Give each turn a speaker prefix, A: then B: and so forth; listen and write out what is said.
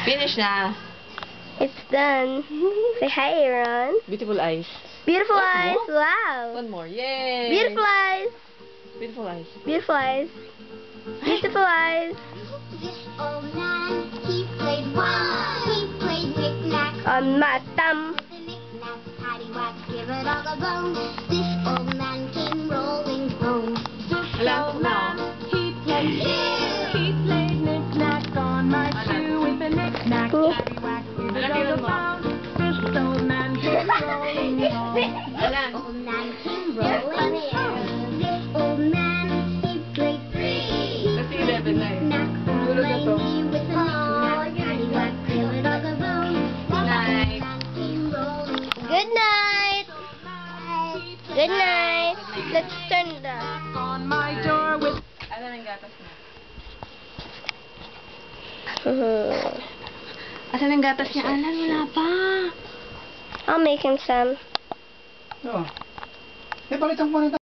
A: Finish na.
B: It's done. Say hi, Aaron.
A: Beautiful eyes.
B: Beautiful
A: One
B: eyes.
A: more?
B: Wow.
A: One more. Yay!
B: Beautiful eyes.
A: Beautiful eyes.
B: Beautiful eyes. Beautiful eyes.
C: This old man, he played knick-knack.
B: On my thumb.
C: The knick-knack, paddywhack, give a dog a bone. This old man came rolling home.
A: Alam ko na.
D: He played knick-knack on my shoe with a knick-knack, paddywhack, give a dog a bone. This old man came rolling home.
A: Alam.
C: Old man came rolling home. This old man, he played
A: Kasi 11 na eh.
C: knick-knack on
A: Tulog na
C: my
A: to.
C: knee with a knick-knack, paddywhack, give a dog a bone. This
A: Night.
C: old man came rolling home.
B: Good night. Good night. Let's turn the...
D: On my door with
A: Alam ang gatas na. Asan ang gatas niya? Alan, wala pa.
B: I'll make him some.
E: Oo. Eh, palitan ko na